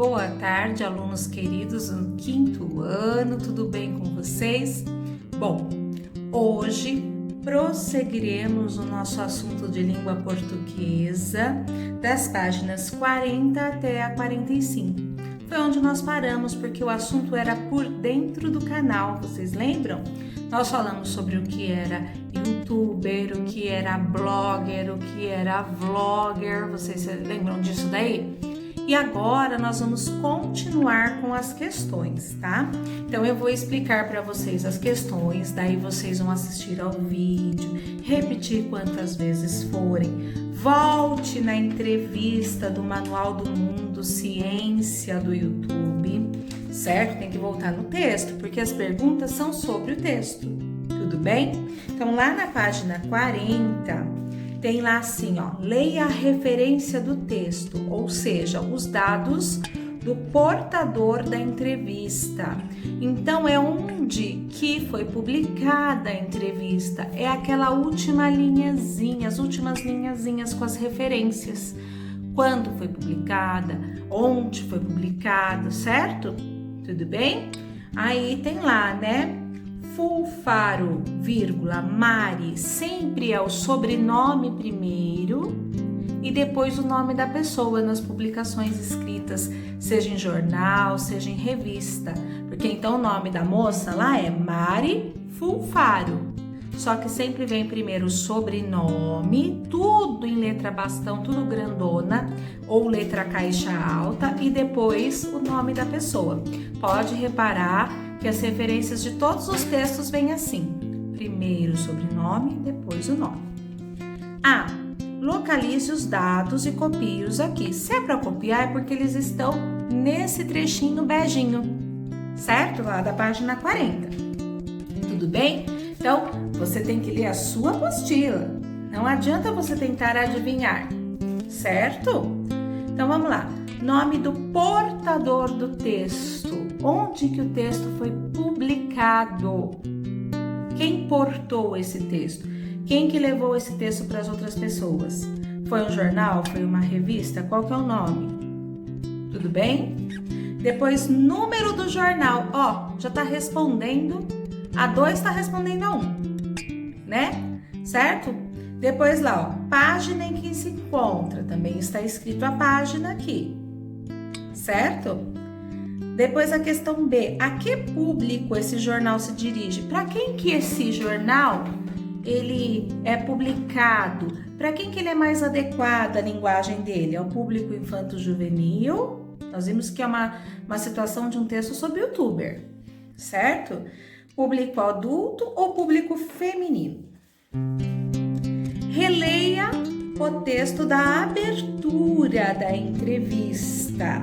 Boa tarde, alunos queridos do quinto ano, tudo bem com vocês? Bom, hoje prosseguiremos o nosso assunto de língua portuguesa das páginas 40 até a 45. Foi onde nós paramos porque o assunto era por dentro do canal, vocês lembram? Nós falamos sobre o que era youtuber, o que era blogger, o que era vlogger, vocês lembram disso daí? E agora nós vamos continuar com as questões, tá? Então eu vou explicar para vocês as questões, daí vocês vão assistir ao vídeo, repetir quantas vezes forem, volte na entrevista do Manual do Mundo Ciência do YouTube, certo? Tem que voltar no texto, porque as perguntas são sobre o texto, tudo bem? Então lá na página 40... tem lá assim, ó, leia a referência do texto, ou seja, os dados do portador da entrevista. Então, é onde que foi publicada a entrevista. É aquela última linhazinha, as últimas linhazinhas com as referências. Quando foi publicada, onde foi publicado, certo? Tudo bem? Aí tem lá, né? Fulfaro, vírgula, Mari, sempre é o sobrenome primeiro e depois o nome da pessoa nas publicações escritas, seja em jornal, seja em revista, porque então o nome da moça lá é Mari Fulfaro, só que sempre vem primeiro o sobrenome, tudo em letra bastão, tudo grandona, ou letra caixa alta, e depois o nome da pessoa. Pode reparar que as referências de todos os textos vêm assim, primeiro o sobrenome, depois o nome. A. Localize os dados e copie-os aqui. Se é para copiar, é porque eles estão nesse trechinho beijinho, certo? Lá da página 40. Tudo bem? Então, você tem que ler a sua apostila. Não adianta você tentar adivinhar, certo? Então, vamos lá. Nome do portador do texto. Onde que o texto foi publicado? Quem portou esse texto? Quem que levou esse texto para as outras pessoas? Foi um jornal? Foi uma revista? Qual que é o nome? Tudo bem? Depois, número do jornal. Ó, já está respondendo. A 2 está respondendo a 1, né? Certo? Depois lá, ó, página em que se encontra. Também está escrito a página aqui, certo? Depois a questão B, a que público esse jornal se dirige? Para quem que esse jornal ele é publicado? Para quem que ele é mais adequado a linguagem dele? É o público infanto-juvenil? Nós vimos que é uma situação de um texto sobre youtuber, certo? Público adulto ou público feminino? Releia o texto da abertura da entrevista,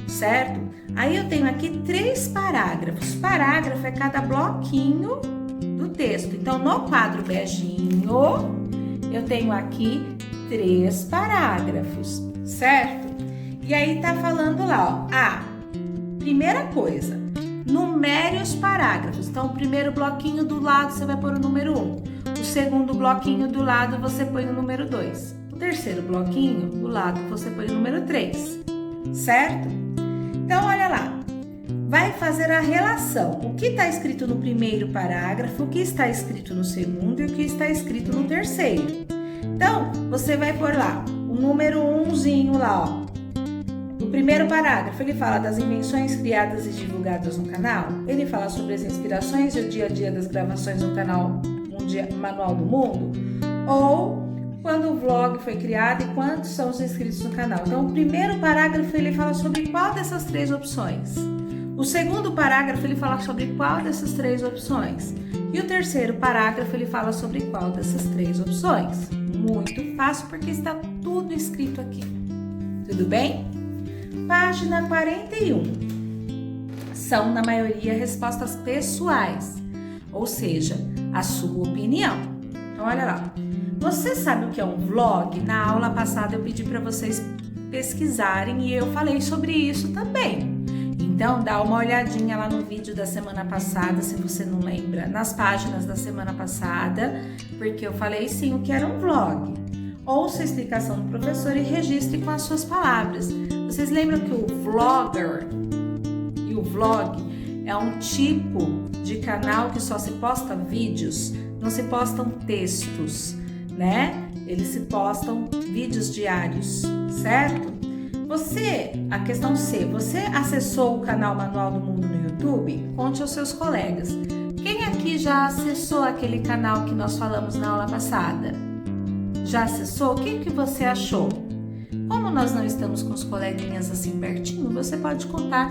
certo? Aí eu tenho aqui 3 parágrafos. Parágrafo é cada bloquinho do texto. Então, no quadro beijinho, eu tenho aqui 3 parágrafos, certo? E aí tá falando lá, ó. A primeira coisa, numere os parágrafos. Então, o primeiro bloquinho do lado você vai pôr o número 1. O segundo bloquinho do lado você põe o número 2. O terceiro bloquinho do lado você põe o número 3, certo? Então, olha lá, vai fazer a relação, o que está escrito no primeiro parágrafo, o que está escrito no segundo e o que está escrito no terceiro. Então, você vai pôr lá o número 1zinho lá, ó. No primeiro parágrafo, ele fala das invenções criadas e divulgadas no canal, ele fala sobre as inspirações e o dia a dia das gravações no canal Manual do Mundo, ou quando o vlog foi criado e quantos são os inscritos no canal. Então, o primeiro parágrafo ele fala sobre qual dessas 3 opções. O segundo parágrafo ele fala sobre qual dessas 3 opções. E o terceiro parágrafo ele fala sobre qual dessas 3 opções. Muito fácil porque está tudo escrito aqui. Tudo bem? Página 41. São, na maioria, respostas pessoais, ou seja, a sua opinião. Então, olha lá. Você sabe o que é um vlog? Na aula passada eu pedi para vocês pesquisarem e eu falei sobre isso também. Então, dá uma olhadinha lá no vídeo da semana passada, se você não lembra, nas páginas da semana passada, porque eu falei sim o que era um vlog. Ouça a explicação do professor e registre com as suas palavras. Vocês lembram que o vlogger e o vlog é um tipo de canal que só se posta vídeos, não se postam textos, né? Eles se postam vídeos diários, certo? A questão C, você acessou o canal Manual do Mundo no YouTube? Conte aos seus colegas. Quem aqui já acessou aquele canal que nós falamos na aula passada? Já acessou? O que você achou? Como nós não estamos com os coleguinhas assim pertinho, você pode contar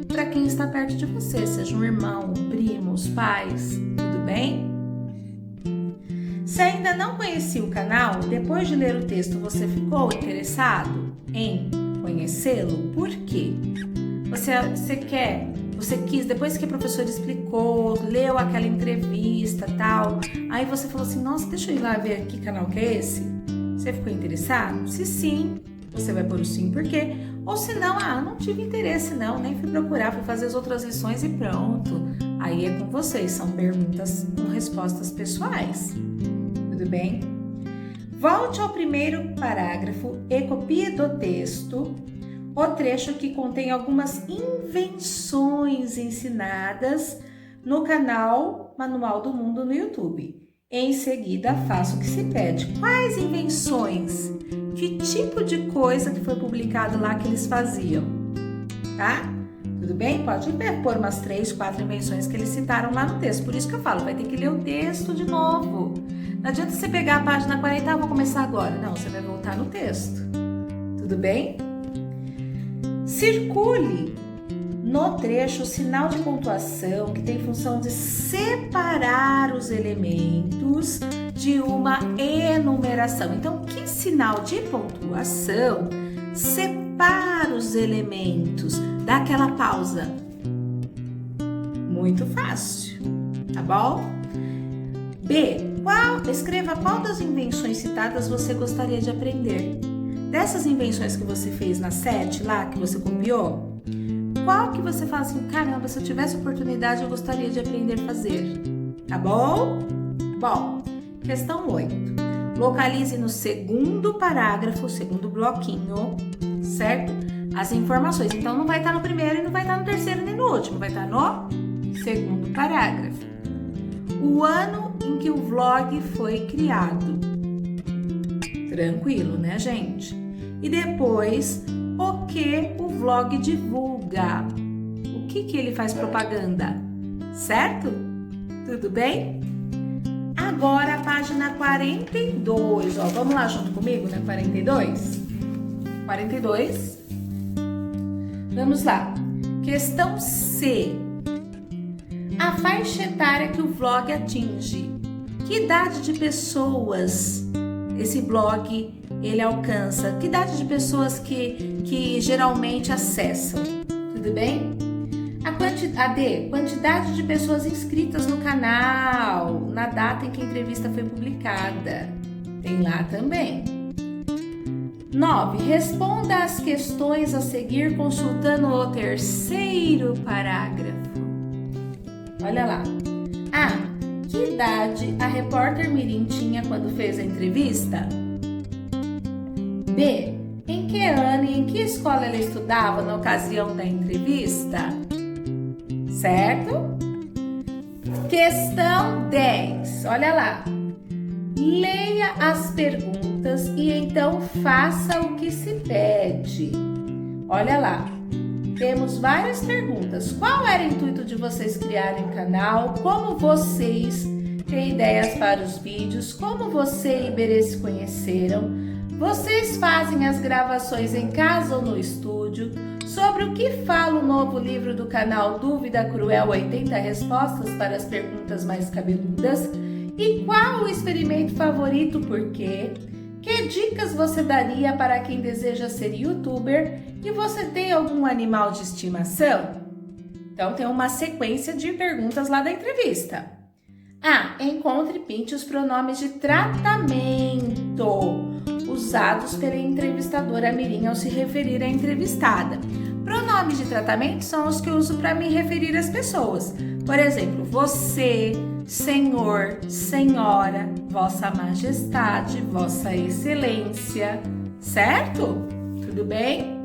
para quem está perto de você, seja um irmão, um primo, os pais, tudo bem? Se ainda não conhecia o canal, depois de ler o texto você ficou interessado em conhecê-lo? Por quê? Você quis, depois que a professora explicou, leu aquela entrevista e tal, aí você falou assim, nossa, deixa eu ir lá ver que canal que é esse? Você ficou interessado? Se sim, você vai pôr o sim, por quê? Ou se não, não tive interesse não, nem fui procurar, fui fazer as outras lições e pronto. Aí é com vocês, são perguntas com respostas pessoais. Tudo bem? Volte ao primeiro parágrafo e copie do texto o trecho que contém algumas invenções ensinadas no canal Manual do Mundo no YouTube. Em seguida, faça o que se pede. Quais invenções? Que tipo de coisa que foi publicado lá que eles faziam? Tá? Tudo bem? Pode pôr umas 3, 4 invenções que eles citaram lá no texto. Por isso que eu falo, vai ter que ler o texto de novo. Não adianta você pegar a página 40, vou começar agora. Não, você vai voltar no texto. Tudo bem? Circule no trecho o sinal de pontuação que tem função de separar os elementos de uma enumeração. Então, que sinal de pontuação separa os elementos? Dá aquela pausa. Muito fácil, tá bom? B. Escreva qual das invenções citadas você gostaria de aprender. Dessas invenções que você fez na 7 lá, que você copiou, qual que você fala assim, caramba, se eu tivesse oportunidade eu gostaria de aprender a fazer, tá bom? Bom, questão 8. Localize no segundo parágrafo, segundo bloquinho, certo? As informações. Então não vai estar no primeiro e não vai estar no terceiro nem no último, vai estar no segundo parágrafo. O ano em que o vlog foi criado. Tranquilo, né, gente? E depois, o que o vlog divulga? O que ele faz propaganda? Certo? Tudo bem? Agora a página 42, ó, vamos lá junto comigo, né? 42. Vamos lá. Questão C. A faixa etária que o vlog atinge. Que idade de pessoas esse blog ele alcança? Que idade de pessoas que geralmente acessam? Tudo bem? A D, quantidade de pessoas inscritas no canal na data em que a entrevista foi publicada. Tem lá também. 9. Responda as questões a seguir consultando o terceiro parágrafo. Olha lá. A. Que idade a repórter Mirim tinha quando fez a entrevista? B. Em que ano e em que escola ela estudava na ocasião da entrevista? Certo? Questão 10. Olha lá. Leia as perguntas e então faça o que se pede. Olha lá. Temos várias perguntas. Qual era o intuito de vocês criarem o canal? Como vocês têm ideias para os vídeos? Como você e Iberê se conheceram? Vocês fazem as gravações em casa ou no estúdio? Sobre o que fala o novo livro do canal Dúvida Cruel, 80 respostas para as perguntas mais cabeludas? E qual o experimento favorito, por quê? Que dicas você daria para quem deseja ser youtuber e você tem algum animal de estimação? Então tem uma sequência de perguntas lá da entrevista. A. Encontre e pinte os pronomes de tratamento usados pela entrevistadora Mirim ao se referir à entrevistada. Pronomes de tratamento são os que eu uso para me referir às pessoas. Por exemplo, você, senhor, senhora, vossa majestade, vossa excelência, certo? Tudo bem?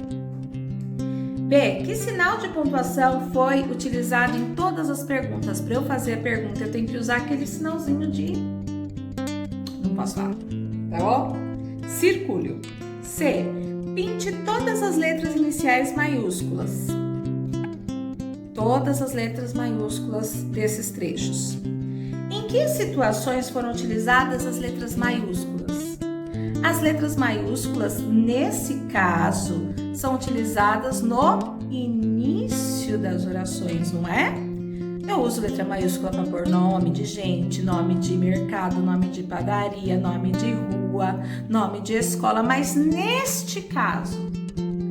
B. Que sinal de pontuação foi utilizado em todas as perguntas? Para eu fazer a pergunta, eu tenho que usar aquele sinalzinho de... Não posso falar, tá bom? Círculo. C. Pinte todas as letras iniciais maiúsculas. Todas as letras maiúsculas desses trechos. Em que situações foram utilizadas as letras maiúsculas? As letras maiúsculas, nesse caso, são utilizadas no início das orações, não é? Eu uso letra maiúscula para pôr nome de gente, nome de mercado, nome de padaria, nome de rua, nome de escola, mas neste caso,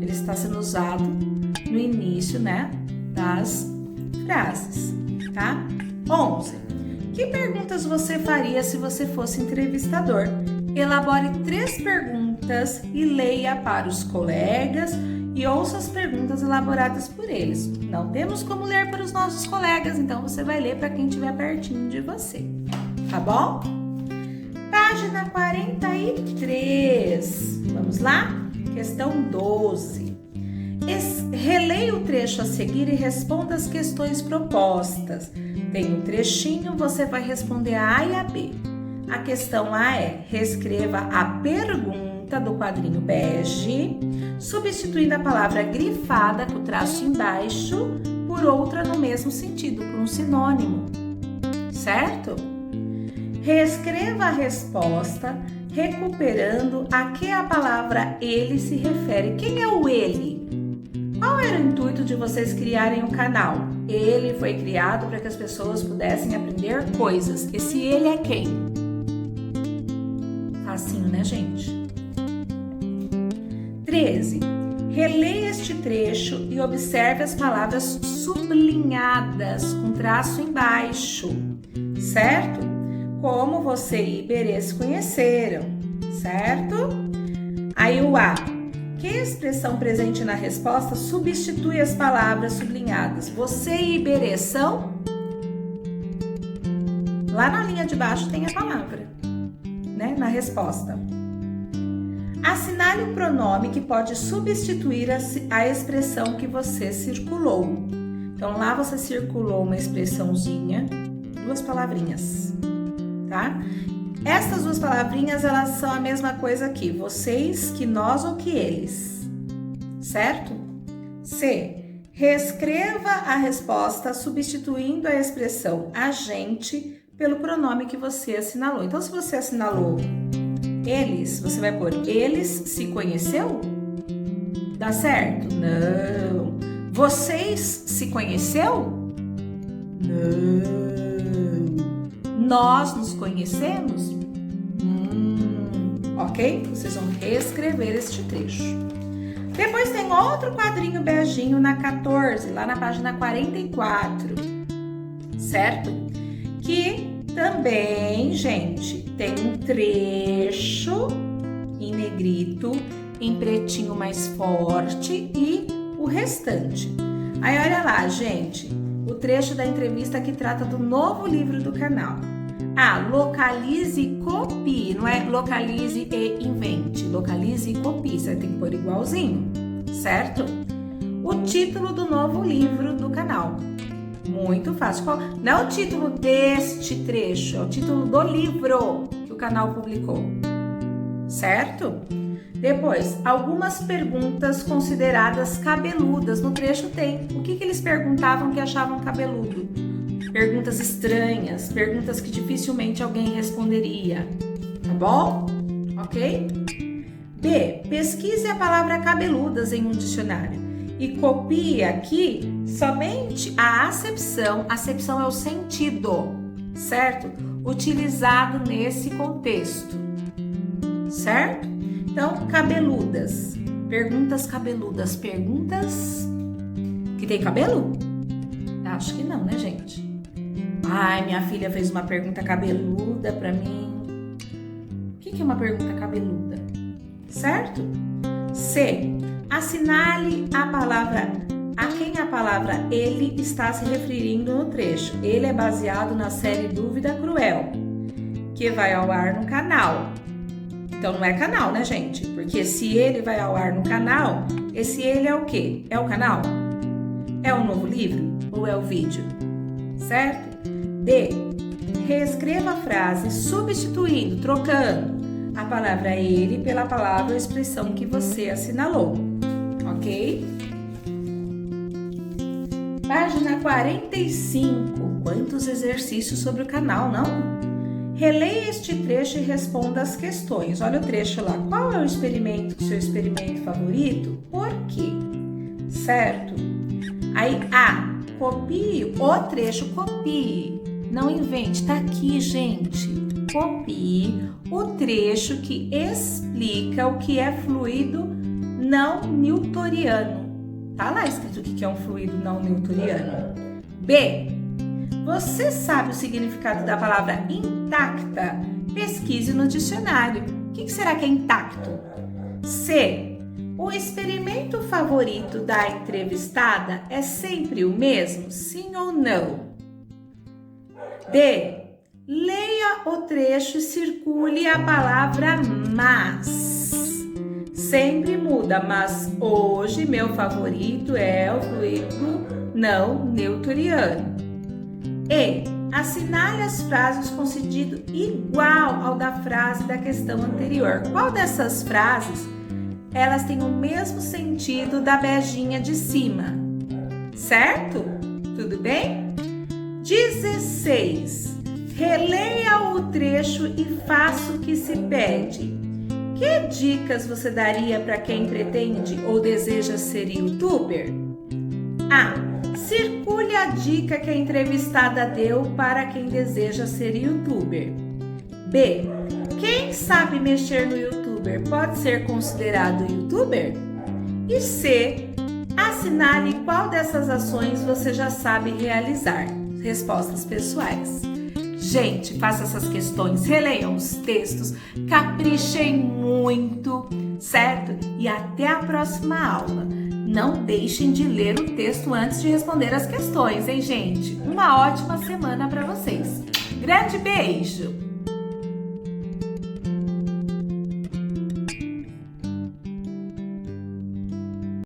ele está sendo usado no início, né, das frases, tá? 11. Que perguntas você faria se você fosse entrevistador? Elabore 3 perguntas e leia para os colegas e ouça as perguntas elaboradas por eles. Não temos como ler para os nossos colegas, então você vai ler para quem estiver pertinho de você, tá bom? Página 43. Vamos lá? Questão 12. Releia o trecho a seguir e responda as questões propostas. Tem um trechinho, você vai responder a A e a B. A questão A é: reescreva a pergunta do quadrinho bege, substituindo a palavra grifada com o traço embaixo por outra no mesmo sentido, por um sinônimo, certo? Reescreva a resposta, recuperando a que a palavra ele se refere. Quem é o ele? Qual era o intuito de vocês criarem um canal? Ele foi criado para que as pessoas pudessem aprender coisas. Esse ele é quem? Facinho, né, gente? 13. Releia este trecho e observe as palavras sublinhadas com traço embaixo, certo? Como você e Iberê se conheceram, certo? Aí o A. Que expressão presente na resposta substitui as palavras sublinhadas? Você e Iberê são? Lá na linha de baixo tem a palavra, né? Na resposta. Assinale um pronome que pode substituir a expressão que você circulou. Então, lá você circulou uma expressãozinha, 2 palavrinhas, tá? Essas 2 palavrinhas, elas são a mesma coisa aqui. Vocês, que nós ou que eles, certo? C. Reescreva a resposta substituindo a expressão a gente pelo pronome que você assinalou. Então, se você assinalou eles, você vai pôr eles se conheceu? Dá certo? Não. Vocês se conheceu? Não. Nós nos conhecemos? Ok? Vocês vão reescrever este trecho. Depois tem outro quadrinho beijinho na 14, lá na página 44, certo? Que também, gente, tem um trecho em negrito, em pretinho mais forte e o restante. Aí, olha lá, gente, o trecho da entrevista que trata do novo livro do canal. Localize e copie, não é localize e invente, localize e copie, você tem que pôr igualzinho, certo? O título do novo livro do canal. Muito fácil. Não é o título deste trecho, é o título do livro que o canal publicou, certo? Depois, algumas perguntas consideradas cabeludas. No trecho tem. O que eles perguntavam que achavam cabeludo? Perguntas estranhas, perguntas que dificilmente alguém responderia. Tá bom? Ok? B. Pesquise a palavra cabeludas em um dicionário e copie aqui somente a acepção. Acepção é o sentido, certo? Utilizado nesse contexto, certo? Então, cabeludas. Perguntas cabeludas. Perguntas que tem cabelo? Acho que não, né, gente? Ai, minha filha fez uma pergunta cabeluda pra mim. O que é uma pergunta cabeluda? Certo? C. Assinale a palavra a quem a palavra ele está se referindo no trecho. Ele é baseado na série Dúvida Cruel, que vai ao ar no canal. Então não é canal, né, gente? Porque se ele vai ao ar no canal, esse ele é o quê? É o canal? É um novo livro ou é o vídeo? Certo? D. Reescreva a frase substituindo, trocando a palavra ele pela palavra ou expressão que você assinalou. Ok? Página 45. Quantos exercícios sobre o canal, não? Releia este trecho e responda as questões. Olha o trecho lá. Qual é o seu experimento favorito? Por quê? Certo? Aí, A. Copie o trecho, copie. Não invente, tá aqui, gente. Copie o trecho que explica o que é fluido não newtoniano. Tá lá escrito o que é um fluido não newtoniano. B. Você sabe o significado da palavra intacta? Pesquise no dicionário. O que será que é intacto? C. O experimento favorito da entrevistada é sempre o mesmo? Sim ou não? D. Leia o trecho e circule a palavra mas. Sempre muda, mas hoje meu favorito é o fluido não newtoniano. E. Assinale as frases com sentido igual ao da frase da questão anterior. Qual dessas frases elas têm o mesmo sentido da beijinha de cima? Certo? Tudo bem? 16. Releia o trecho e faça o que se pede. Que dicas você daria para quem pretende ou deseja ser youtuber? A. Circule a dica que a entrevistada deu para quem deseja ser youtuber. B. Quem sabe mexer no youtuber pode ser considerado youtuber? E C. Assinale qual dessas ações você já sabe realizar. Respostas pessoais. Gente, faça essas questões, releiam os textos, caprichem muito, certo? E até a próxima aula. Não deixem de ler o texto antes de responder as questões, hein, gente? Uma ótima semana para vocês. Grande beijo!